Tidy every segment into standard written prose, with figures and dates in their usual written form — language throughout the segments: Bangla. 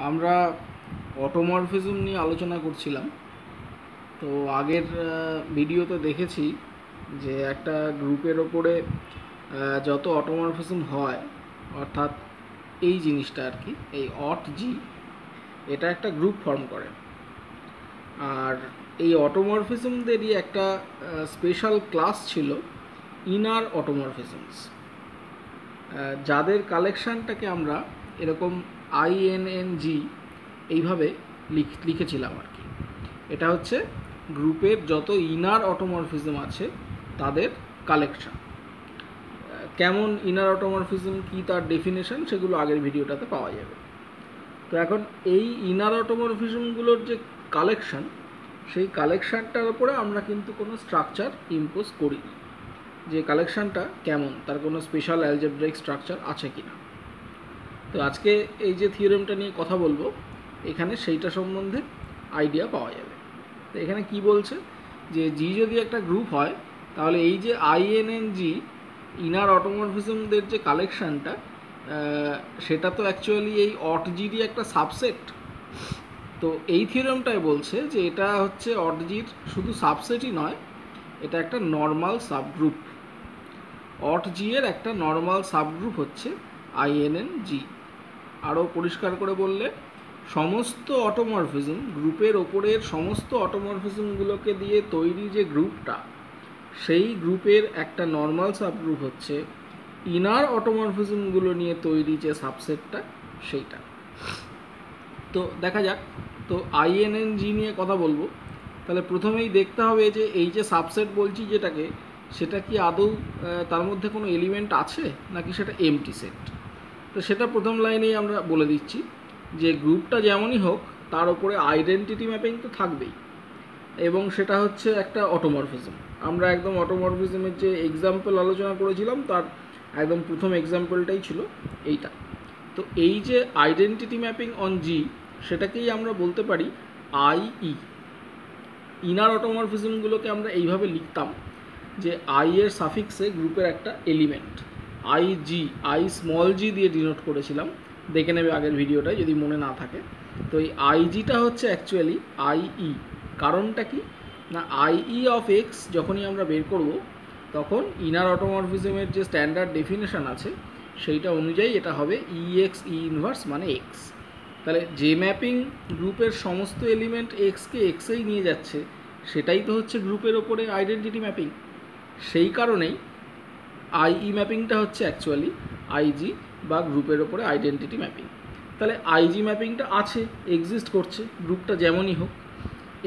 আমরা অটোমরফিজম নিয়ে আলোচনা করছিলাম। তো আগের ভিডিওতে দেখেছি যে একটা গ্রুপের ওপরে যত অটোমরফিজম হয়, অর্থাৎ এই জিনিসটা আর কি, এই অট জি, এটা একটা গ্রুপ ফর্ম করে। আর এই অটোমরফিজমদেরই একটা স্পেশাল ক্লাস ছিল ইনার অটোমরফিজমস, যাদের কালেকশানটাকে আমরা এরকম INNG এইভাবে লিখেছিলাম আর কি। এটা হচ্ছে গ্রুপের যত ইনার অটোমরফিজম আছে তাদের কালেকশান। কেমন ইনার অটোমরফিজম, কি তার ডেফিনেশন, সেগুলো আগের ভিডিওটাতে পাওয়া যাবে। তো এখন এই ইনার অটোমরফিজমগুলোর যে কালেকশান, সেই কালেকশানটার উপরে আমরা কিন্তু কোনো স্ট্রাকচার ইম্পোজ করিনি, যে কালেকশানটা কেমন, তার কোনো স্পেশাল অ্যালজেব্রাইক স্ট্রাকচার আছে কি না। তো আজকে এই যে থিওরেমটা নিয়ে কথা বলবো, এখানে সেইটা সম্বন্ধে আইডিয়া পাওয়া যাবে। তো এখানে কি বলছে যে জি যদি একটা গ্রুপ হয়, তাহলে এই যে INNG ইনার অটোমরফিজমদের যে কালেকশানটা, সেটা তো অ্যাকচুয়ালি এই অট জিরই একটা সাবসেট। তো এই থিওরেমটাই বলছে যে এটা হচ্ছে অট জির শুধু সাবসেটই নয়, এটা একটা নর্মাল সাবগ্রুপ। অট জি এর একটা নর্মাল সাবগ্রুপ হচ্ছে INNG। আরও পরিষ্কার করে বললে, সমস্ত অটোমরফিজম, গ্রুপের ওপরের সমস্ত অটোমরফিজমগুলোকে দিয়ে তৈরি যে গ্রুপটা, সেই গ্রুপের একটা নর্মাল সাবগ্রুপ হচ্ছে ইনার অটোমরফিজমগুলো নিয়ে তৈরি যে সাবসেটটা, সেইটা। তো দেখা যাক। তো INNG নিয়ে কথা বলবো, তাহলে প্রথমেই দেখতে হবে যে এই যে সাবসেট বলছি যেটাকে, সেটা কি আদৌ তার মধ্যে কোনো এলিমেন্ট আছে নাকি সেটা এমটি সেট। তো সেটা প্রথম লাইনেই আমরা বলে দিচ্ছি যে গ্রুপটা যেমনই হোক, তার উপরে আইডেন্টিটি ম্যাপিং তো থাকবেই, এবং সেটা হচ্ছে একটা অটোমরফিজম। আমরা একদম অটোমরফিজমের যে এক্সাম্পল আলোচনা করেছিলাম, তার একদম প্রথম এক্সাম্পলটাই ছিল এইটা। তো এই যে আইডেন্টিটি ম্যাপিং অন জি, সেটাকেই আমরা বলতে পারি IE। ইনার অটোমরফিজমগুলোকে আমরা এইভাবে লিখতাম যে আই এর সাফিক্সে গ্রুপের একটা এলিমেন্ট IG, আই স্মল জি দিয়ে ডিনোট করেছিলাম, দেখে নেবে আগের ভিডিওটায় যদি মনে না থাকে। তো এই IGটা হচ্ছে অ্যাকচুয়ালি IE। কারণটা কি না, IE অফ এক্স যখনই আমরা বের করব, তখন ইনার অটোমরফিজমের যে স্ট্যান্ডার্ড ডেফিনেশন আছে, সেইটা অনুযায়ী এটা হবে EX E ইনভার্স মানে এক্স। তাহলে যে ম্যাপিং গ্রুপের সমস্ত এলিমেন্ট এক্সকে এক্সেই নিয়ে যাচ্ছে, সেটাই তো হচ্ছে গ্রুপের ওপরে আইডেন্টিটি ম্যাপিং। সেই কারণেই IE ম্যাপিংটা হচ্ছে অ্যাকচুয়ালি IG বা গ্রুপের ওপরে আইডেন্টিটি ম্যাপিং। তাহলে IG ম্যাপিংটা আছে, এক্সিস্ট করছে, গ্রুপটা যেমনই হোক,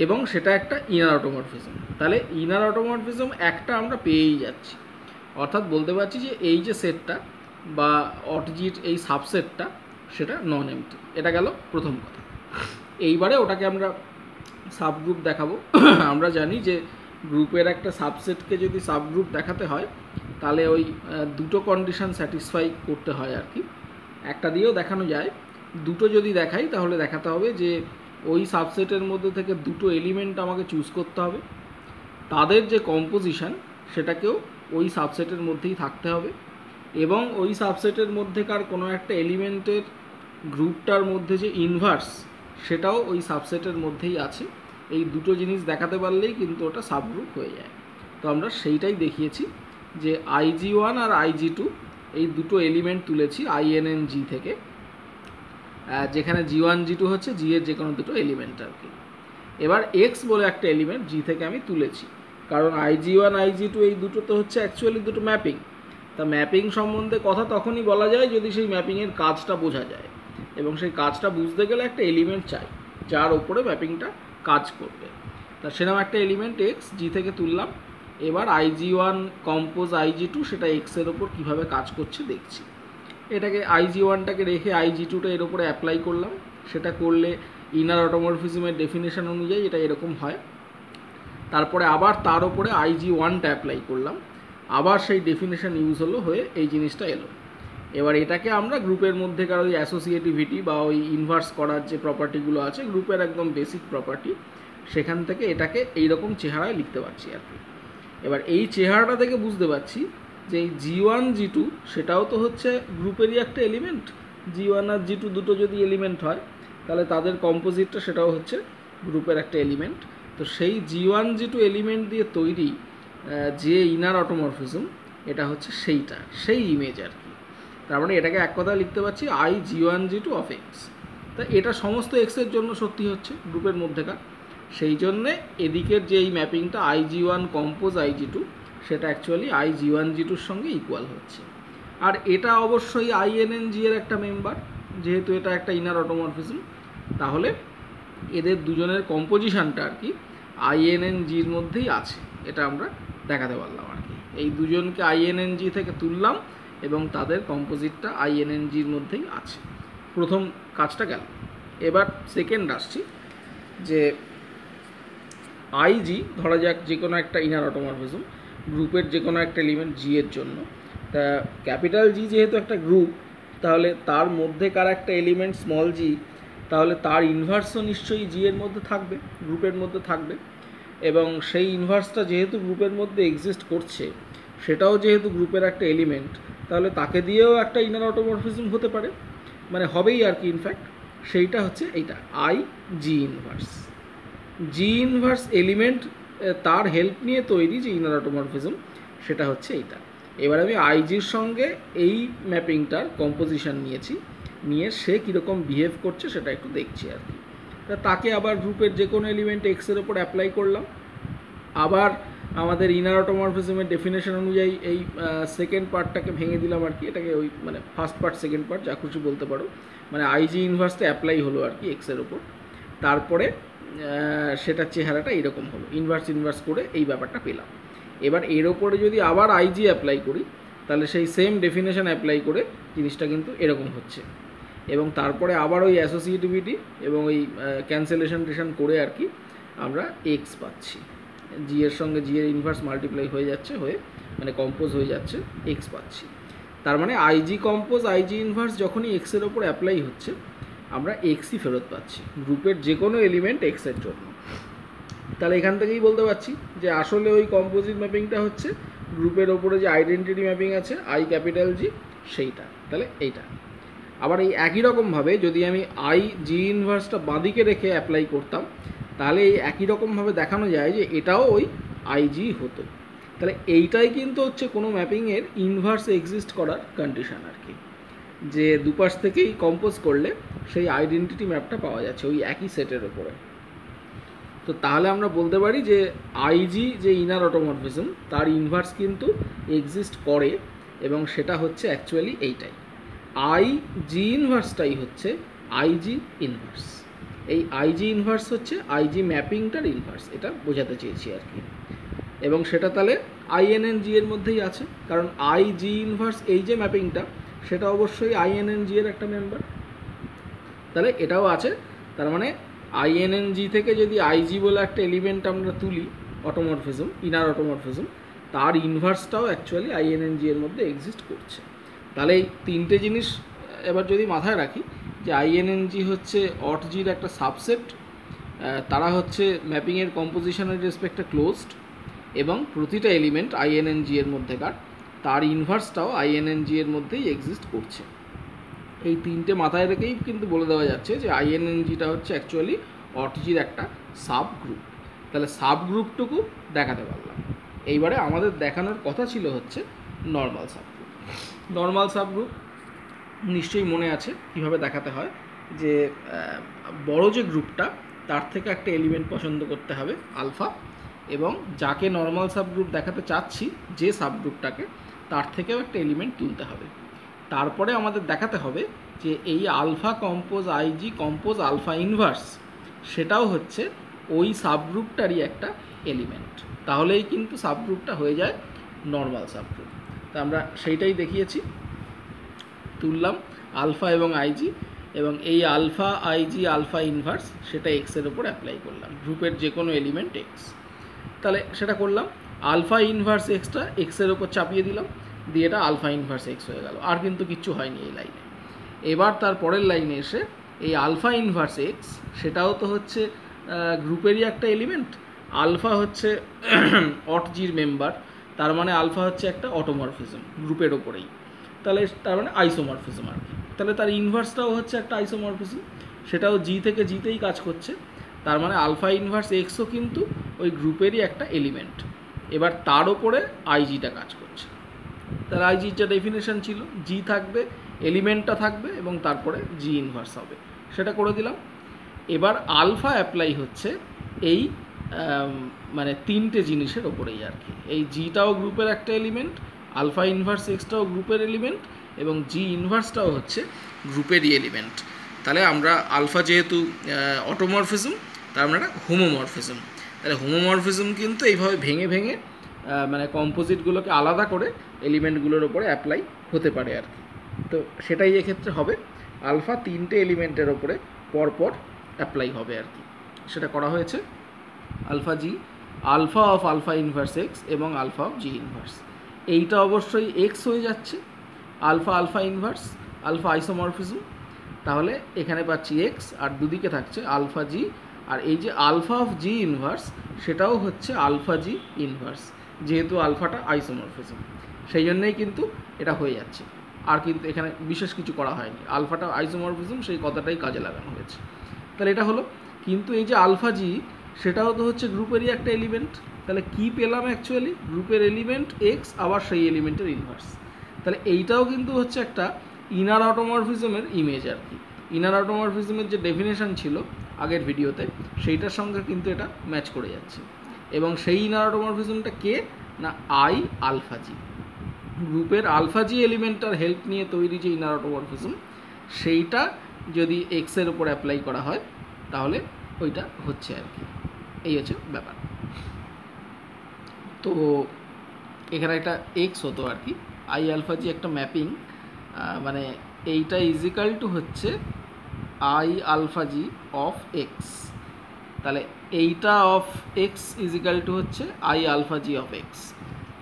এবং সেটা একটা ইনার অটোমরফিজম। তাহলে ইনার অটোমরফিজম একটা আমরা পেয়েই যাচ্ছি, অর্থাৎ বলতে পারছি যে এই যে সেটটা বা অটজির এই সাবসেটটা, সেটা নন এমটি। এটা গেল প্রথম কথা। এইবারে ওটাকে আমরা সাবগ্রুপ দেখাবো। আমরা জানি যে গ্রুপের একটা সাবসেটকে যদি সাবগ্রুপ দেখাতে হয়, তাহলে ওই দুটো কন্ডিশন স্যাটিসফাই করতে হয় আর কি। একটা দিয়েও দেখানো যায়, দুটো যদি দেখাই তাহলে দেখাতে হবে যে ওই সাবসেটের মধ্যে থেকে দুটো এলিমেন্ট আমাকে চুজ করতে হবে, তাদের যে কম্পোজিশন সেটাকেও ওই সাবসেটের মধ্যেই থাকতে হবে, এবং ওই সাবসেটের মধ্যেকার কোনো একটা এলিমেন্টের গ্রুপটার মধ্যে যে ইনভার্স, সেটাও ওই সাবসেটের মধ্যেই আছে। এই দুটো জিনিস দেখাতে পারলেই কিন্তু ওটা সাবগ্রুপ হয়ে যায়। তো আমরা সেইটাই দেখিয়েছি যে IG1 আর IG2 এই দুটো এলিমেন্ট তুলেছি INNG থেকে, যেখানে G1 G2 হচ্ছে জি এর যে কোনো দুটো এলিমেন্ট আর কি। এবার এক্স বলে একটা এলিমেন্ট জি থেকে আমি তুলেছি, কারণ IG1 IG2 এই দুটো তো হচ্ছে অ্যাকচুয়ালি দুটো ম্যাপিং। তা ম্যাপিং সম্বন্ধে কথা তখনই বলা যায় যদি সেই ম্যাপিংয়ের কাজটা বোঝা যায়, এবং সেই কাজটা বুঝতে গেলে একটা এলিমেন্ট চাই যার ওপরে ম্যাপিংটা কাজ করবে। তা সেরকম একটা এলিমেন্ট এক্স জি থেকে তুললাম। এবার IG1 কম্পোজ IG2, সেটা এক্সের ওপর কীভাবে কাজ করছে দেখছি। এটাকে IG1টাকে রেখে IG2টা এর ওপরে অ্যাপ্লাই করলাম। সেটা করলে ইনার অটোমরফিজমের ডেফিনেশন অনুযায়ী এটা এরকম হয়। তারপরে আবার তার ওপরে IG1টা অ্যাপ্লাই করলাম, আবার সেই ডেফিনেশন ইউজ হলো, হয়ে এই জিনিসটা এলো। এবার এটাকে আমরা গ্রুপের মধ্যেকার ওই অ্যাসোসিয়েটিভিটি বা ওই ইনভার্স করার যে প্রপার্টিগুলো আছে, গ্রুপের একদম বেসিক প্রপার্টি, সেখান থেকে এটাকে এইরকম চেহারায় লিখতে পারছি আর কি। এবার এই চেহারাটা থেকে বুঝতে পারছি যে এই G1 G2 সেটাও তো হচ্ছে গ্রুপেরই একটা এলিমেন্ট। G1 আর G2 দুটো যদি এলিমেন্ট হয়, তাহলে তাদের কম্পোজিটটা সেটাও হচ্ছে গ্রুপের একটা এলিমেন্ট। তো সেই G1 G2 এলিমেন্ট দিয়ে তৈরি যে ইনার অটোমরফিজম, এটা হচ্ছে সেই ইমেজ আর কি। তার মানে এটাকে এক কথায় লিখতে পারছি Ig1 G2 অফ এক্স। তা এটা সমস্ত এক্সের জন্য সত্যি হচ্ছে গ্রুপের মধ্যেকার, সেই জন্যে এদিকের যে এই ম্যাপিংটা Ig1 কম্পোজ Ig2 সেটা অ্যাকচুয়ালি Ig1 G2-র সঙ্গে ইকুয়াল হচ্ছে। আর এটা অবশ্যই INNG এর একটা মেম্বার, যেহেতু এটা একটা ইনার অটোমরফিজম, তাহলে এদের দুজনের কম্পোজিশনটা আর কি INNG-র মধ্যেই আছে, এটা আমরা দেখাতে পারলাম আর কি। এই দুজনকে INNG থেকে তুললাম এবং তাদের কম্পোজিটটা INNG-র মধ্যেই আছে। প্রথম কাজটা গেল। এবার সেকেন্ড আসছি, যে IG ধরা যাক যে কোনো একটা ইনার অটোমরফিজম, গ্রুপের যে কোনো একটা এলিমেন্ট G এর জন্য। তা ক্যাপিটাল G যেহেতু একটা গ্রুপ, তাহলে তার মধ্যেকার একটা এলিমেন্ট স্মল g, তাহলে তার ইনভার্সও নিশ্চয়ই G এর মধ্যে থাকবে, গ্রুপের মধ্যে থাকবে। এবং সেই ইনভার্সটা যেহেতু গ্রুপের মধ্যে এক্সিস্ট করছে, সেটাও যেহেতু গ্রুপের একটা এলিমেন্ট, তাহলে তাকে দিয়েও একটা ইনার অটোমরফিজম হতে পারে, মানে হবেই আর কি। ইনফ্যাক্ট সেইটা হচ্ছে এইটা IG inverse. G inverse element তার হেল্প নিয়ে তৈরি যে ইনার অটোমরফিজম, সেটা হচ্ছে এইটা। এবার আমি IG-র সঙ্গে এই ম্যাপিংটার কম্পোজিশন নিয়ে সে কীরকম বিহেভ করছে সেটা একটু দেখছি আর কি। তাকে আবার গ্রুপের যে কোনো এলিমেন্ট এক্সের ওপর অ্যাপ্লাই করলাম। আবার আমাদের ইনার অটোমরফিজমের ডেফিনেশন অনুযায়ী এই সেকেন্ড পার্টটাকে ভেঙে দিলাম আর কি, এটাকে ওই মানে ফার্স্ট পার্ট সেকেন্ড পার্ট যা খুশি বলতে পারো, মানে IG ইনভার্সটা অ্যাপ্লাই হলো আর কি এক্সের ওপর। তারপরে সেটার চেহারাটা এইরকম হলো, ইনভার্স করে এই ব্যাপারটা পেলাম। এবার এর ওপরে যদি আবার IG অ্যাপ্লাই করি, তাহলে সেই সেম ডেফিনেশন অ্যাপ্লাই করে জিনিসটা কিন্তু এরকম হচ্ছে। এবং তারপরে আবার ওই অ্যাসোসিয়েটিভিটি এবং ওই ক্যান্সেলেশন করে আর কি আমরা এক্স পাচ্ছি। G এর সঙ্গে G এর ইনভার্স মাল্টিপ্লাই হয়ে যাচ্ছে, মানে কম্পোজ হয়ে যাচ্ছে, এক্স পাচ্ছি। তার মানে IG কম্পোজ IG ইনভার্স যখনই এক্সের ওপর অ্যাপ্লাই হচ্ছে, আমরা এক্সই ফেরত পাচ্ছি গ্রুপের যে কোনো এলিমেন্ট এক্সের জন্য। তাহলে এখান থেকেই বলতে পারছি যে আসলে ওই কম্পোজিট ম্যাপিংটা হচ্ছে গ্রুপের ওপরে যে আইডেন্টিটি ম্যাপিং আছে IG সেইটা। তাহলে এইটা আবার এই একই রকমভাবে যদি আমি IG ইনভার্সটা বাঁদিকে রেখে অ্যাপ্লাই করতাম, তাহলে এই একই রকমভাবে দেখানো যায় যে এটাও ওই IG হতো। তাহলে এইটাই কিন্তু হচ্ছে কোনো ম্যাপিংয়ের ইনভার্স এক্সিস্ট করার কন্ডিশন আর কি, যে দুপাশ থেকেই কম্পোজ করলে সেই আইডেন্টিটি ম্যাপটা পাওয়া যাচ্ছে ওই একই সেটের ওপরে। তো তাহলে আমরা বলতে পারি যে IG যে ইনার অটোমরফিজম, তার ইনভার্স কিন্তু এক্সিস্ট করে, এবং সেটা হচ্ছে অ্যাকচুয়ালি এইটাই। IG ইনভার্সটাই হচ্ছে IG ইনভার্স। এই IG ইনভার্স হচ্ছে IG ম্যাপিংটার ইনভার্স, এটা বোঝাতে চেয়েছি আর কি। এবং সেটা তাহলে INNG এর মধ্যেই আছে, কারণ IG ইনভার্স এই যে ম্যাপিংটা, সেটা অবশ্যই INNG এর একটা মেম্বার। তাহলে এটাও আছে। তার মানে INNG থেকে যদি IG বলে একটা এলিমেন্ট আমরা তুলি অটোমরফিজম, ইনার অটোমরফিজম, তার ইনভার্সটাও অ্যাকচুয়ালি INNG এর মধ্যে এক্সিস্ট করছে। তাহলে এই তিনটে জিনিস এবার যদি মাথায় রাখি, যে INNG হচ্ছে OTG-র একটা সাবসেট, তারা হচ্ছে ম্যাপিংয়ের কম্পোজিশনের রেসপেক্টে ক্লোজড, এবং প্রতিটা এলিমেন্ট INNG এর মধ্যেকার তার ইনভার্সটাও INNG এর মধ্যেই এক্সিস্ট করছে। এই তিনটে মাথায় রেখেই কিন্তু বলে দেওয়া যাচ্ছে যে INNG-টা হচ্ছে অ্যাকচুয়ালি OTG-র একটা সাব গ্রুপ। তাহলে সাব গ্রুপটুকু দেখাতে পারলাম। এইবারে আমাদের দেখানোর কথা ছিল হচ্ছে নর্মাল সাবগ্রুপ। নর্মাল সাবগ্রুপ নিশ্চয়ই মনে আছে কীভাবে দেখাতে হয়, যে বড় যে গ্রুপটা তার থেকে একটা এলিমেন্ট পছন্দ করতে হবে আলফা, এবং যাকে নর্মাল সাবগ্রুপ দেখাতে চাচ্ছি যে সাবগ্রুপটাকে, তার থেকেও একটা এলিমেন্ট তুলতে হবে। তারপরে আমাদের দেখাতে হবে যে এই alpha compose IG compose alpha inverse, সেটাও হচ্ছে ওই সাবগ্রুপটারই একটা এলিমেন্ট। তাহলেই কিন্তু সাবগ্রুপটা হয়ে যায় নর্মাল সাবগ্রুপ। তা আমরা সেইটাই দেখিয়েছি, তুললাম আলফা এবং IG, এবং এই আলফা IG আলফা ইনভার্স সেটা এক্সের ওপর অ্যাপ্লাই করলাম, গ্রুপের যে কোনো এলিমেন্ট এক্স। তাহলে সেটা করলাম, আলফা ইনভার্স এক্সটা এক্সের ওপর চাপিয়ে দিলাম, দিয়ে এটা আলফা ইনভার্স এক্স হয়ে গেল। আর কিন্তু কিচ্ছু হয়নি এই লাইনে। এবার তার পরের লাইনে এসে এই আলফা ইনভার্স এক্স, সেটাও তো হচ্ছে গ্রুপেরই একটা এলিমেন্ট। আলফা হচ্ছে OTG-র মেম্বার, তার মানে আলফা হচ্ছে একটা অটোমরফিজম গ্রুপের ওপরেই, তাহলে তার মানে আইসোমরফিজম আর কি। তাহলে তার ইনভার্সটাও হচ্ছে একটা আইসোমরফিজম, সেটাও জি থেকে জিতেই কাজ করছে। তার মানে আলফা ইনভার্স এক্সও কিন্তু ওই গ্রুপেরই একটা এলিমেন্ট। এবার তার ওপরে আইজিটা কাজ করছে। তার আইজিটা ডেফিনেশন ছিল জি থাকবে, এলিমেন্টটা থাকবে এবং তারপরে জি ইনভার্স হবে, সেটা করে দিলাম। এবার আলফা অ্যাপ্লাই হচ্ছে এই মানে তিনটে জিনিসের ওপরেই আর কি। এই জিটাও গ্রুপের একটা এলিমেন্ট, আলফা ইনভার্স এক্সটাও গ্রুপের এলিমেন্ট এবং জি ইনভার্সটাও হচ্ছে গ্রুপেরই এলিমেন্ট। তাহলে আমরা আলফা যেহেতু অটোমরফিজম, তার মানে একটা হোমোমরফিজম। তাহলে হোমোমরফিজম কিন্তু এইভাবে ভেঙে ভেঙে মানে কম্পোজিটগুলোকে আলাদা করে এলিমেন্টগুলোর ওপরে অ্যাপ্লাই হতে পারে আর কি। তো সেটাই এক্ষেত্রে হবে, আলফা তিনটে এলিমেন্টের ওপরে পরপর অ্যাপ্লাই হবে আর কি। সেটা করা হয়েছে alpha G, alpha of alpha inverse X এবং আলফা অফ জি ইনভার্স। এইটা অবশ্যই এক্স হয়ে যাচ্ছে, alpha alpha inverse, alpha isomorphism. তাহলে এখানে পাচ্ছি এক্স আর দুদিকে থাকছে আলফা জি, আর এই যে আলফা অফ জি ইনভার্স সেটাও হচ্ছে আলফা জি ইনভার্স, যেহেতু আলফাটা আইসোমরফিজম সেই জন্যই কিন্তু এটা হয়ে যাচ্ছে। আর কিন্তু এখানে বিশেষ কিছু করা হয়নি, আলফাটা আইসোমরফিজম সেই কথাটাই কাজে লাগানো হয়েছে। তাহলে এটা হলো। কিন্তু এই যে আলফা জি সেটাও তো হচ্ছে গ্রুপেরই একটা এলিমেন্ট। তাহলে কি পেলাম অ্যাকচুয়ালি? গ্রুপের এলিমেন্ট এক্স আবার সেই এলিমেন্টের ইনভার্স। তাহলে এইটাও কিন্তু হচ্ছে একটা ইনার অটোমরফিজমের ইমেজ আর কি। ইনার অটোমরফিজমের যে ডেফিনেশন ছিল আগের ভিডিওতে, সেইটার সঙ্গে কিন্তু এটা ম্যাচ করে যাচ্ছে। এবং সেই ইনার অটোমরফিজমটা কে না, আই আলফা জি। গ্রুপের আলফা জি এলিমেন্টটার হেল্প নিয়ে তৈরি যে ইনার অটোমরফিজম, সেইটা যদি এক্সের ওপর অ্যাপ্লাই করা হয় তাহলে ওইটা হচ্ছে আর কি। এই হচ্ছে ব্যাপার। তো এখানে একটা এক্স হতো আর কি, আই আলফা জি একটা ম্যাপিং, মানে এইটা ইজিক্যাল টু হচ্ছে I alpha G of X. তাহলে এইটা অফ এক্স ইজিক্যাল টু হচ্ছে I alpha G of X,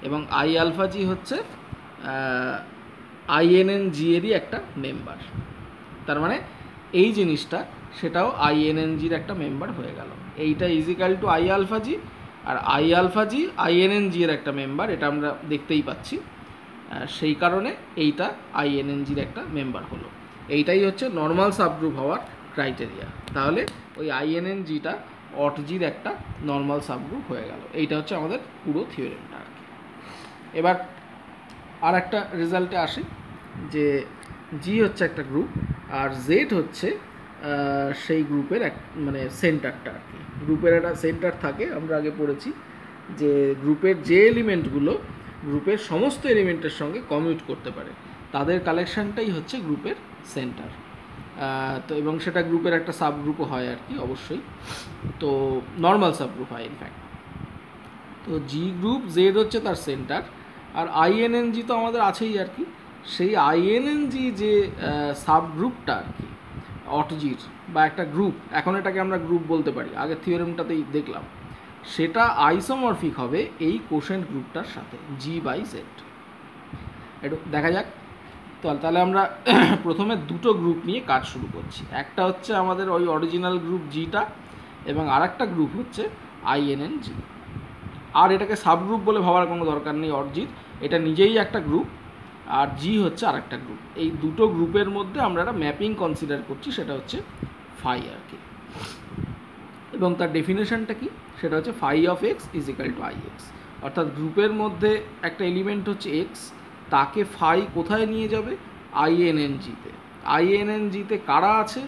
এবং আই আলফা জি হচ্ছে আইএনএন জি এরই একটা মেম্বার। তার মানে এই জিনিসটা সেটাও আইএনএন জির একটা মেম্বার হয়ে গেল। এইটা is equal to I alpha G, আর I alpha G INN G এর একটা মেম্বার, এটা আমরা দেখতেই পাচ্ছি। সেই কারণে এইটা আইএনএন জির একটা মেম্বার হলো। এইটাই হচ্ছে নর্মাল সাবগ্রুপ হওয়ার ক্রাইটেরিয়া। তাহলে ওই আইএনএন জিটা অট জির একটা নর্মাল সাবগ্রুপ হয়ে গেল। এইটা হচ্ছে আমাদের পুরো থিওরেমটা আর কি। এবার আর একটা রেজাল্টে আসি যে জি হচ্ছে একটা গ্রুপ আর জেড হচ্ছে সেই গ্রুপের এক মানে সেন্টারটা আর কি। গ্রুপের একটা সেন্টার থাকে, আমরা আগে পড়েছি যে গ্রুপের যে এলিমেন্টগুলো গ্রুপের সমস্ত এলিমেন্টের সঙ্গে কমিউট করতে পারে তাদের কালেকশানটাই হচ্ছে গ্রুপের সেন্টার। তো এবং সেটা গ্রুপের একটা সাবগ্রুপও হয় আর কি অবশ্যই, তো নর্মাল সাবগ্রুপ হয় ইনফ্যাক্ট। তো জি গ্রুপ জেড হচ্ছে তার সেন্টার, আর আইএনএনজি তো আমাদের আছেই আর কি। সেই আইএনএনজি যে সাবগ্রুপটা আর কি অটজির বা একটা গ্রুপ, এখন এটাকে আমরা গ্রুপ বলতে পারি, আগের থিওরেমটাতেই দেখলাম, সেটা আইসোমরফিক হবে এই কোশেন্ট গ্রুপটার সাথে জি বাই জেড। একটু দেখা যাক। তো তাহলে আমরা প্রথমে দুটো গ্রুপ নিয়ে কাজ শুরু করছি। একটা হচ্ছে আমাদের ওই অরিজিনাল গ্রুপ জিটা, এবং আর একটা গ্রুপ হচ্ছে আইএনএন জি। আর এটাকে সাবগ্রুপ বলে ভাবার কোনো দরকার নেই অরজির, এটা নিজেই একটা গ্রুপ, আর জি হচ্ছে আর একটা গ্রুপ। এই দুটো গ্রুপের মধ্যে আমরা একটা ম্যাপিং কনসিডার করছি, সেটা হচ্ছে ফাই আর কি। এবং তার ডেফিনেশনটা কি, সেটা হচ্ছে phi of X is equal to I X. অর্থাৎ গ্রুপের মধ্যে একটা এলিমেন্ট হচ্ছে এক্স, তাকে ফাই কোথায় নিয়ে যাবে, আইএনএনজিতে। আইএনএনজিতে কারা আছে,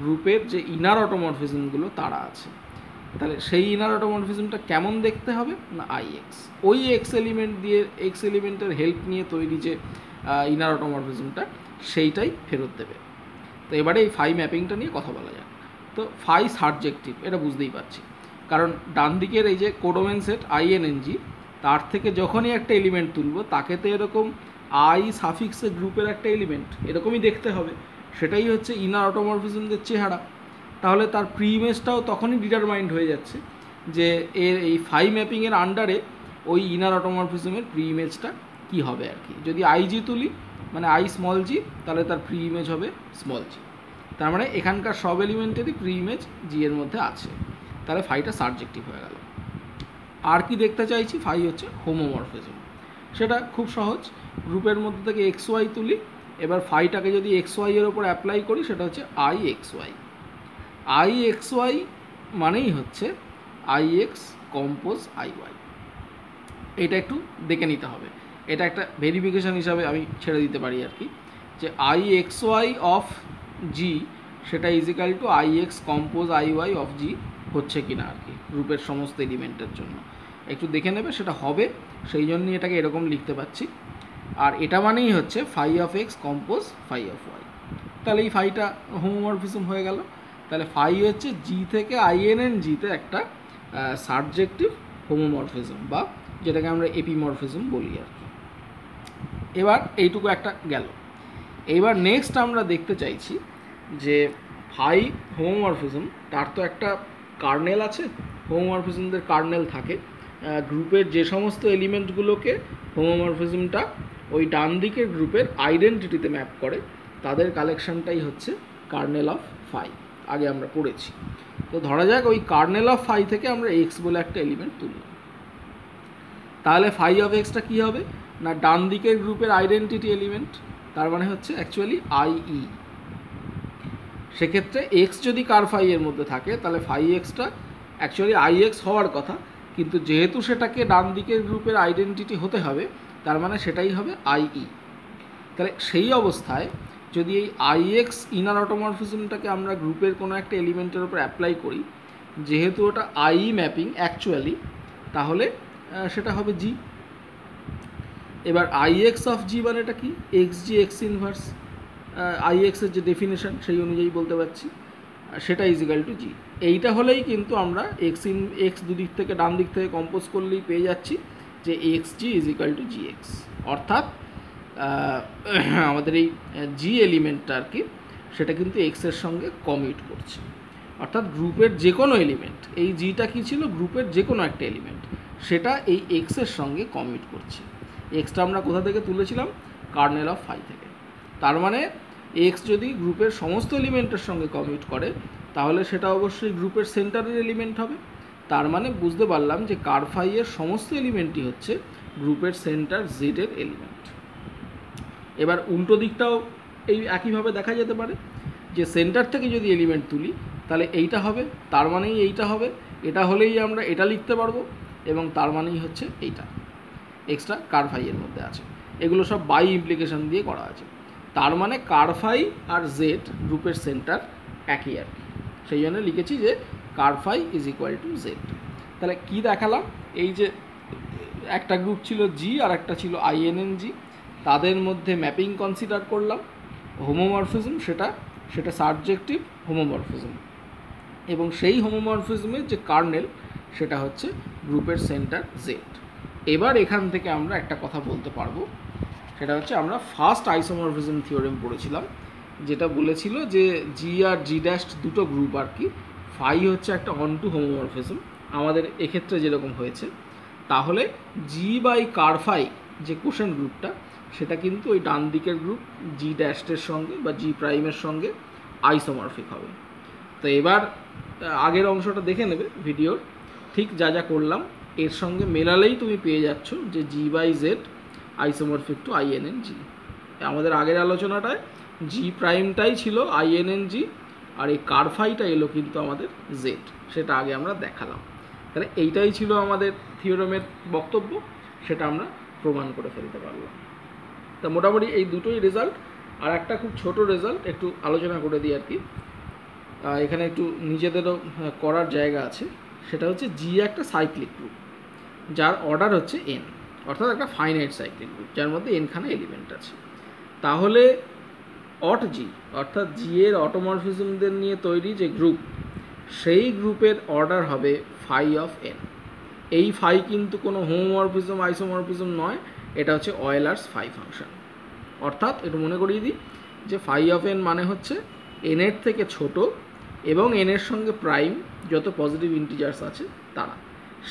গ্রুপের যে ইনার অটোমরফিজমগুলো তারা আছে। তাহলে সেই ইনার অটোমরফিজমটা কেমন দেখতে হবে না, আই এক্স। ওই এক্স এলিমেন্ট দিয়ে এক্স এলিমেন্টের হেল্প নিয়ে তৈরি যে ইনার অটোমরফিজমটা সেইটাই ফেরত দেবে। তো এবারে এই ফাই ম্যাপিংটা নিয়ে কথা বলা যাক। তো ফাই সাবজেক্টিভ, এটা বুঝতেই পারছি, কারণ ডান দিকের এই যে কোডোমেন সেট আইএনএনজি, তার থেকে যখনই একটা এলিমেন্ট তুলবো তাকে তো এরকম আই সাফিক্সের গ্রুপের একটা এলিমেন্ট এরকমই দেখতে হবে, সেটাই হচ্ছে ইনার অটোমরফিজমদের চেহারা। তাহলে তার প্রি ইমেজটাও তখনই ডিটারমাইন্ড হয়ে যাচ্ছে যে এর এই ফাই ম্যাপিংয়ের আন্ডারে ওই ইনার অটোমরফিজমের প্রি ইমেজটা কী হবে আর কি। যদি আইজি তুলি মানে আই স্মল জি, তাহলে তার প্রি ইমেজ হবে স্মল জি। তার মানে এখানকার সব এলিমেন্টেরই প্রি ইমেজ জি এর মধ্যে আছে। তাহলে ফাইটা সাবজেক্টিভ হয়ে গেল। আর কি দেখতে চাইছি, ফাই হচ্ছে হোমোমরফিজম। সেটা খুব সহজ, গ্রুপের মধ্যে থেকে এক্স ওয়াই তুলি, এবার ফাইটাকে যদি এক্স ওয়াই এর ওপর অ্যাপ্লাই করি সেটা হচ্ছে I X Y. I X Y মানেই হচ্ছে I X compose I Y. এটা একটু দেখে নিতে হবে, এটা একটা ভেরিফিকেশান হিসাবে আমি ছেড়ে দিতে পারি আর কি, যে I X Y of G সেটা is equal to I X compose I Y of G হচ্ছে কি না আর কি, গ্রুপের সমস্ত এলিমেন্টের জন্য একটু দেখে নেবে, সেটা হবে, সেই জন্যই এটাকে এরকম লিখতে পাচ্ছি। আর এটা মানেই হচ্ছে phi of X compose phi of Y. তাহলে এই ফাইটা হোমোমরফিজম হয়ে গেল। তাহলে ফাই হচ্ছে জি থেকে আইএনএন জিতে একটা সাবজেক্টিভ হোমোমরফিজম, বা যেটাকে আমরা এপিমরফিজম বলি আর কি। এবার এইটুকু একটা গেল। এইবার নেক্সট আমরা দেখতে চাইছি যে ফাই হোমোমরফিজম, তার তো একটা কার্নেল আছে, হোমোমরফিজমদের কার্নেল থাকে, গ্রুপের যে সমস্ত এলিমেন্টগুলোকে হোমোমরফিজমটা ওই ডান দিকের গ্রুপের আইডেন্টিটিতে ম্যাপ করে, তাদের কালেকশনটাই হচ্ছে কার্নেল অফ ফাই, আগে আমরা পড়েছি। তো ধরা যাক ওই কার্নেল অফ ফাই থেকে আমরা এক্স বলে একটা এলিমেন্ট তুললাম, তাহলে ফাই অফ এক্সটা কী হবে না ডান দিকের গ্রুপের আইডেন্টিটি এলিমেন্ট, তার মানে হচ্ছে অ্যাকচুয়ালি আইই। সেক্ষেত্রে এক্স যদি কার ফাই এর মধ্যে থাকে তাহলে ফাই এক্সটা অ্যাকচুয়ালি আই এক্স হওয়ার কথা, কিন্তু যেহেতু সেটাকে ডান দিকের গ্রুপের আইডেন্টিটি হতে হবে, তার মানে সেটাই হবে আইই। তাহলে সেই অবস্থায় যদি এই আই এক্স ইনার অটোমরফিজমটাকে আমরা গ্রুপের কোনো একটা এলিমেন্টের উপর অ্যাপ্লাই করি, যেহেতু ওটা আই ম্যাপিং অ্যাকচুয়ালি, তাহলে সেটা হবে জি। এবার আই এক্স অফ জি মানে এটা কি, x G x inverse, I এক্সের যে ডেফিনেশন সেই অনুযায়ী বলতে পারছি, সেটা ইজিক্যাল টু জি। এইটা হলেই কিন্তু আমরা এক্স দুদিক থেকে ডান দিক থেকে কম্পোজ করলেই পেয়ে যাচ্ছি যে এক্স জি ইজিক্যাল টু জি এক্স, অর্থাৎ আমাদের এই জি এলিমেন্টটা আর কি, সেটা কিন্তু এক্সের সঙ্গে কমিউট করছে, অর্থাৎ গ্রুপের যে কোনো এলিমেন্ট, এই জিটা কী ছিল গ্রুপের যে কোনো একটা এলিমেন্ট, সেটা এই এক্সের সঙ্গে কমিউট করছে। এক্সটা আমরা কোথা থেকে তুলেছিলাম, কার্নেল অফ ফাই থেকে। তার মানে এক্স যদি গ্রুপের সমস্ত এলিমেন্টের সঙ্গে কমিউট করে, তাহলে সেটা অবশ্যই গ্রুপের সেন্টারের এলিমেন্ট হবে। তার মানে বুঝতে পারলাম যে কার ফাই এর সমস্ত এলিমেন্টই হচ্ছে গ্রুপের সেন্টার জেডের এলিমেন্ট। এবার উল্টো দিকটাও এই একইভাবে দেখা যেতে পারে, যে সেন্টার থেকে যদি এলিমেন্ট তুলি তাহলে এইটা হবে, তার মানেই এইটা হবে, এটা হলেই আমরা এটা লিখতে পারবো, এবং তার মানেই হচ্ছে এইটা এক্সট্রা কার ফাই এর মধ্যে আছে। এগুলো সব বাই ইমপ্লিকেশন দিয়ে করা আছে। তার মানে কার ফাই আর জেড গ্রুপের সেন্টার একই আর কি, সেই জন্য লিখেছি যে ker phi is equal to Z. তাহলে কী দেখালাম, এই যে একটা গ্রুপ ছিল জি আর একটা ছিল আইএনএনজি, তাদের মধ্যে ম্যাপিং কনসিডার করলাম, হোমোমরফিজম সেটা সাবজেক্টিভ হোমোমরফিজম, এবং সেই হোমোমরফিজমের যে কার্নেল সেটা হচ্ছে গ্রুপের সেন্টার জেড। এবার এখান থেকে আমরা একটা কথা বলতে পারবো, সেটা হচ্ছে আমরা ফার্স্ট আইসোমরফিজম থিওরেম পড়েছিলাম, যেটা বলেছিল যে জি আর জি ড্যাশ দুটো গ্রুপ আর কি, ফাই হচ্ছে একটা অন টু হোমোমরফিজম, আমাদের এক্ষেত্রে যেরকম হয়েছে, তাহলে জি বাই কার ফাই যে কোশেন্ট গ্রুপটা, সেটা কিন্তু ওই ডান দিকের গ্রুপ জি ড্যাশের সঙ্গে বা জি প্রাইমের সঙ্গে আইসোমরফিক হবে। তো এবার আগের অংশটা দেখে নেবে ভিডিওর, ঠিক যা যা করলাম এর সঙ্গে মেলালেই তুমি পেয়ে যাচ্ছ যে G by Z isomorphic to Inn G. আমাদের আগের আলোচনাটায় জি প্রাইমটাই ছিল আইএনএন জি, আর এই কার ফাইটা এলো কিন্তু আমাদের জেড, সেটা আগে আমরা দেখালাম। তাহলে এইটাই ছিল আমাদের থিওরেমের বক্তব্য, সেটা আমরা প্রমাণ করে ফেলতে পারলাম। তা মোটামুটি এই দুটোই রেজাল্ট। আর একটা খুব ছোট রেজাল্ট একটু আলোচনা করে দিই আর কি, এখানে একটু নিজেদেরও করার জায়গা আছে। সেটা হচ্ছে জি একটা সাইক্লিক গ্রুপ যার অর্ডার হচ্ছে এন, অর্থাৎ একটা ফাইনাইট সাইক্লিক গ্রুপ যার মধ্যে এনখানা এলিমেন্ট আছে। তাহলে অট জি অর্থাৎ জি এর অটোমরফিজমদের নিয়ে তৈরি যে গ্রুপ, সেই গ্রুপের অর্ডার হবে ফাই অফ এন। এই ফাই কিন্তু কোনো হোমোমরফিজম আইসোমরফিজম নয়, এটা হচ্ছে অয়েলার্স ফাই ফাংশন। অর্থাৎ এটা মনে করিয়ে দিই যে ফাই অফ এন মানে হচ্ছে এনের থেকে ছোট এবং এনের সঙ্গে প্রাইম যত পজিটিভ ইন্টিজার্স আছে তারা,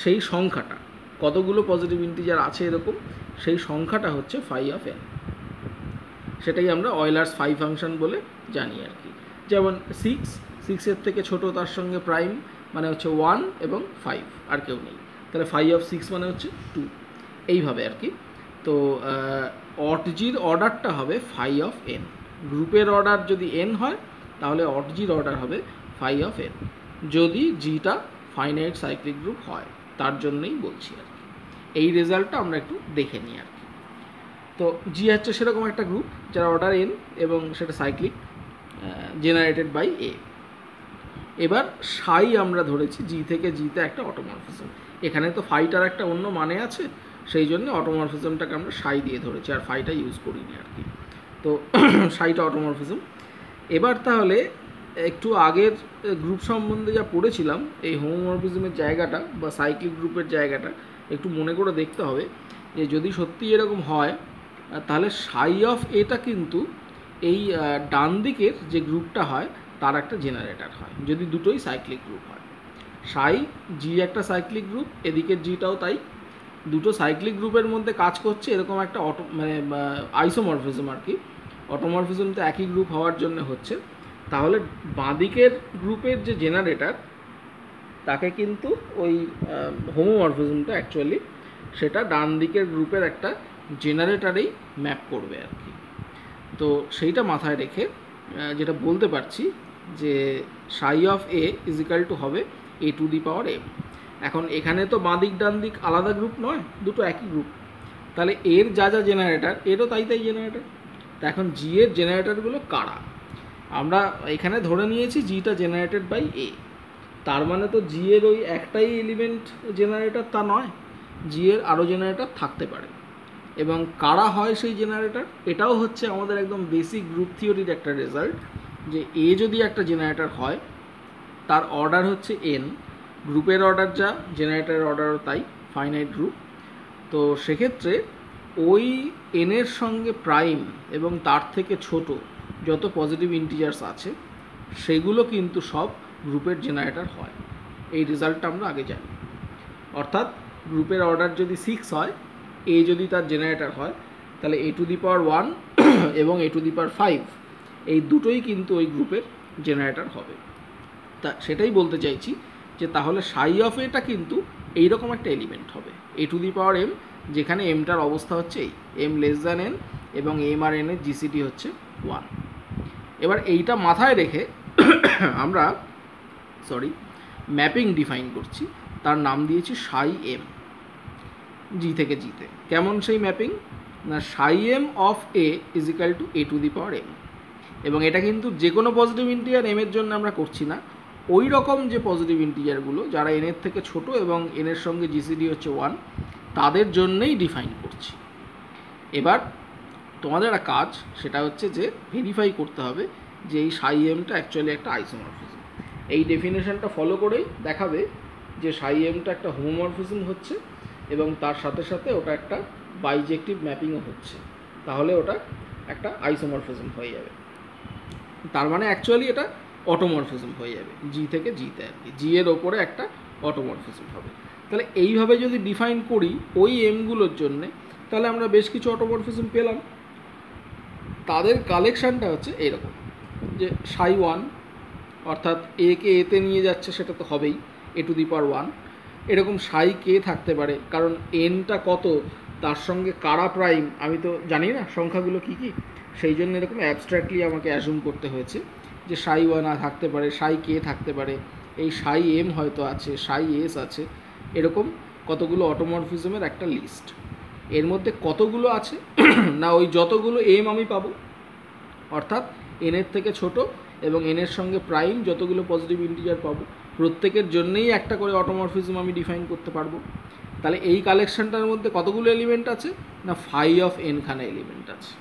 সেই সংখ্যাটা, কতগুলো পজিটিভ ইন্টিজার আছে এরকম, সেই সংখ্যাটা হচ্ছে ফাই অফ এন। সেটাই আমরা অয়েলার্স ফাই ফাংশন বলে জানি আর কি। যেমন সিক্সের থেকে ছোট তার সঙ্গে প্রাইম মানে হচ্ছে 1 এবং 5, আর কেউ নেই, তাহলে ফাই অফ 6 মানে হচ্ছে 2, এইভাবে আর কি। তো অটজির অর্ডারটা হবে ফাই অফ এন। গ্রুপের অর্ডার যদি এন হয় তাহলে অটজির অর্ডার হবে ফাই অফ এন, যদি জিটা ফাইনাইট সাইক্লিক গ্রুপ হয়, তার জন্যই বলছি আর কি। এই রেজাল্টটা আমরা একটু দেখে নিই আর কি। তো জি হচ্ছে সেরকম একটা গ্রুপ যার অর্ডার এন এবং সেটা সাইক্লিক, জেনারেটেড বাই এ। এবার সাই আমরা ধরেছি জি থেকে জিতে একটা অটোমরফিজম, এখানে তো ফাইটার একটা অন্য মানে আছে, সেই জন্য অটোমরফিজমটাকে আমরা সাই দিয়ে ধরেছি, আর ফাইটা ইউজ করিনি আর কি। তো সাইটা অটোমরফিজম। এবার তাহলে একটু আগের গ্রুপ সম্বন্ধে যা পড়েছিলাম, এই হোমোমরফিজমের জায়গাটা বা সাইক্লিক গ্রুপের জায়গাটা একটু মনে করে দেখতে হবে যে যদি সত্যি এরকম হয়, তাহলে সাই অফ এটা কিন্তু এই ডান দিকের যে গ্রুপটা হয় তার একটা জেনারেটর হয়, যদি দুটোই সাইক্লিক গ্রুপ হয়। সাই জি একটা সাইক্লিক গ্রুপ, এদিকের জিটাও তাই, দুটো সাইক্লিক গ্রুপের মধ্যে কাজ করছে এরকম একটা আইসোমরফিজম আর কি। অটোমরফিজম তো একই গ্রুপ হওয়ার জন্য হচ্ছে, তাহলে বাঁদিকের গ্রুপের যে জেনারেটর তাকে কিন্তু ওই হোমোমরফিজমটা অ্যাকচুয়ালি সেটা ডান দিকের গ্রুপের একটা জেনারেটরেই ম্যাপ করবে আর কি। তো সেইটা মাথায় রেখে যেটা বলতে পারছি যে সাই of A is equal two হবে A to the power M. এখন এখানে তো বাঁ দিক ডান দিক আলাদা গ্রুপ নয়, দুটো একই গ্রুপ, তাহলে এর যা যা জেনারেটর এরও তাই তাই জেনারেটর। তা এখন জি এর জেনারেটরগুলো কারা? আমরা এখানে ধরে নিয়েছি জিটা জেনারেটেড বাই এ, তার মানে তো জি এর ওই একটাই এলিমেন্ট জেনারেটর তা নয়, জি এর আরও জেনারেটর থাকতে পারে। এবং কারা হয় সেই জেনারেটর, এটাও হচ্ছে আমাদের একদম বেসিক গ্রুপ থিওরির একটা রেজাল্ট, যে এ যদি একটা জেনারেটর হয় তার অর্ডার হচ্ছে এন, গ্রুপের অর্ডার যা জেনারেটরের অর্ডারও তাই, ফাইনাইট গ্রুপ। তো সেক্ষেত্রে ওই এনের সঙ্গে প্রাইম এবং তার থেকে ছোট যত পজিটিভ ইন্টিজার্স আছে সেগুলো কিন্তু সব গ্রুপের জেনারেটর হয়। এই রেজাল্টটা আমরা আগে জানি। অর্থাৎ গ্রুপের অর্ডার যদি 6 হয়, এ যদি তার জেনারেটর হয়, তাহলে এ টু দি পাওয়ার 1 এবং এ টু দি পাওয়ার 5 এই দুটোই কিন্তু ওই গ্রুপের জেনারেটর হবে। তা সেটাই বলতে চাইছি যে তাহলে সাই অফ এটা কিন্তু এইরকম একটা এলিমেন্ট হবে, A to the power M, যেখানে এমটার অবস্থা হচ্ছে এই এম লেস দ্যান এন এবং এম আর এন এর জিসিটি হচ্ছে 1। এবার এইটা মাথায় রেখে আমরা ম্যাপিং ডিফাইন করছি, তার নাম দিয়েছি সাই এম, জি থেকে জিতে। কেমন সেই ম্যাপিং? না, psi M of A is equal to A to the power M. এবং এটা কিন্তু যে কোনো পজিটিভ ইন্টিজার এম এর জন্য আমরা করছি না, ওই রকম যে পজিটিভ ইন্টিজারগুলো যারা এনের থেকে ছোট এবং এনের সঙ্গে জিসিডি হচ্ছে 1 তাদের জন্যই ডিফাইন করছি। এবার তোমাদের একটা কাজ, সেটা হচ্ছে যে ভেরিফাই করতে হবে যে এই সাই এমটা অ্যাকচুয়ালি একটা আইসোমরফিজম। এই ডেফিনেশনটা ফলো করেই দেখাবে যে সাই এমটা একটা হোমোমরফিজম হচ্ছে এবং তার সাথে সাথে ওটা একটা বাইজেক্টিভ ম্যাপিংও হচ্ছে, তাহলে ওটা একটা আইসোমরফিজম হয়ে যাবে। তার মানে অ্যাকচুয়ালি এটা অটোমরফিজম হয়ে যাবে, জি থেকে জিতে আর কি, জি এর ওপরে একটা অটোমরফিজম হবে। তাহলে এইভাবে যদি ডিফাইন করি ওই এমগুলোর জন্যে, তাহলে আমরা বেশ কিছু অটোমরফিজম পেলাম। তাদের কালেকশানটা হচ্ছে এরকম, যে সাই 1 অর্থাৎ এ কে এতে নিয়ে যাচ্ছে, সেটা তো হবেই এ টু দি পাওয়ার 1। এরকম সাই কে থাকতে পারে, কারণ এনটা কত তার সঙ্গে কারা প্রাইম আমি তো জানি না সংখ্যাগুলো কী কী, সেই জন্য এরকম অ্যাবস্ট্র্যাক্টলি আমাকে অ্যাজুম করতে হয়েছে যে সাই 1 থাকতে পারে, সাই কে থাকতে পারে, এই সাই এম হয়তো আছে, সাই এস আছে, এরকম কতগুলো অটোমরফিজমের একটা লিস্ট। এর মধ্যে কতগুলো আছে না, ওই যতগুলো এম আমি পাবো, অর্থাৎ এনের থেকে ছোট এবং এনের সঙ্গে প্রাইম যতগুলো পজিটিভ ইন্টিজার পাবো, প্রত্যেকের জন্যেই একটা করে অটোমরফিজম আমি ডিফাইন করতে পারবো। তাহলে এই কালেকশনটার মধ্যে কতগুলো এলিমেন্ট আছে না, ফাই অফ এন খানা এলিমেন্ট আছে,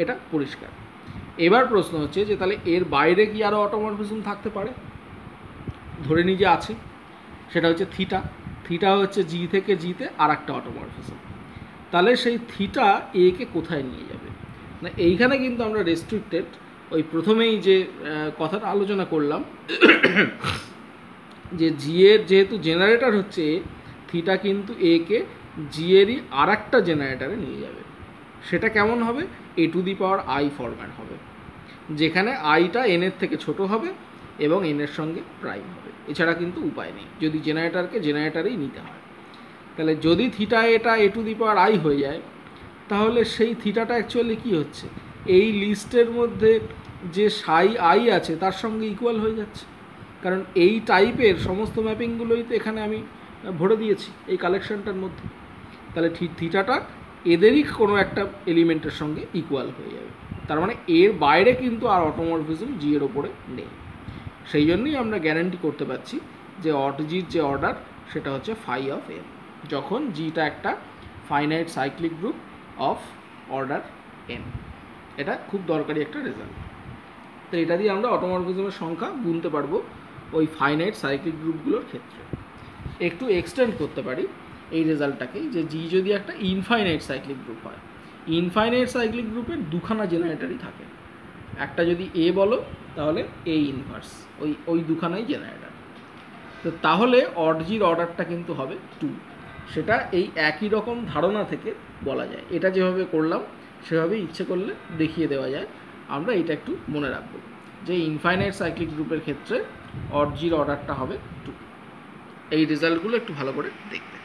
এটা পরিষ্কার। এবার প্রশ্ন হচ্ছে যে তাহলে এর বাইরে কি আরও অটোমরফিজম থাকতে পারে? ধরে নিই যে আছে, সেটা হচ্ছে থিটা। থিটা হচ্ছে জি থেকে জিতে আর একটা অটোমরফিজম। তাহলে সেই থিটা এ কে কোথায় নিয়ে যাবে না, এইখানে কিন্তু আমরা রেস্ট্রিক্টেড ওই প্রথমেই যে কথাটা আলোচনা করলাম যে জি এর যেহেতু জেনারেটর হচ্ছে এ, থিটা কিন্তু এ কে জি এরই আর একটা জেনারেটারে নিয়ে যাবে। সেটা কেমন হবে? A to the power I format হবে, যেখানে আইটা এনের থেকে ছোট হবে এবং এনের সঙ্গে প্রাইম হবে। এছাড়া কিন্তু উপায় নেই, যদি জেনারেটারকে জেনারেটারেই নিতে হয়। তাহলে যদি থিটা এটা এ টু দি পাওয়ার আই হয়ে যায়, তাহলে সেই থিটাটা অ্যাকচুয়ালি কী হচ্ছে, এই লিস্টের মধ্যে যে সাই আই আছে তার সঙ্গে ইকুয়াল হয়ে যাচ্ছে। কারণ এই টাইপের সমস্ত ম্যাপিংগুলোই তো এখানে আমি ভরে দিয়েছি এই কালেকশনটার মধ্যে। তাহলে থিটাটা এদেরই কোনো একটা এলিমেন্টের সঙ্গে ইকুয়াল হয়ে যাবে। তার মানে এর বাইরে কিন্তু আর অটোমরফিজম জি এর ওপরে নেই। সেই জন্যই আমরা গ্যারান্টি করতে পারছি যে জির যে অর্ডার সেটা হচ্ছে ফাই অফ এন, যখন জিটা একটা finite cyclic group of order N. এটা খুব দরকারি একটা রেজাল্ট। তো এটা দিয়ে আমরা অটোমরফিজমের সংখ্যা গুনতে পারবো ওই ফাইনাইট সাইক্লিক গ্রুপগুলোর ক্ষেত্রে। একটু এক্সটেন্ড করতে পারি এই রেজাল্টটাকেই, যে জি যদি একটা ইনফাইনাইট সাইক্লিক গ্রুপ হয়, ইনফাইনাইট সাইক্লিক গ্রুপের দুখানা জেনারেটরই থাকে। একটা যদি এ বলো তাহলে এ ইনভার্স, ওই দুখানাই জেনারেটর। তো তাহলে জির অর্ডারটা কিন্তু হবে 2। সেটা এই একই রকম ধারণা থেকে বলা যায়। এটা যেভাবে করলাম সেভাবে ইচ্ছে করলে দেখিয়ে দেওয়া যায়। আমরা এটা একটু মনে রাখবো যে ইনফাইনাইট সাইক্লিক গ্রুপের ক্ষেত্রে জির অর্ডারটা হবে 2। এই রেজাল্টগুলো একটু ভালো করে দেখতে।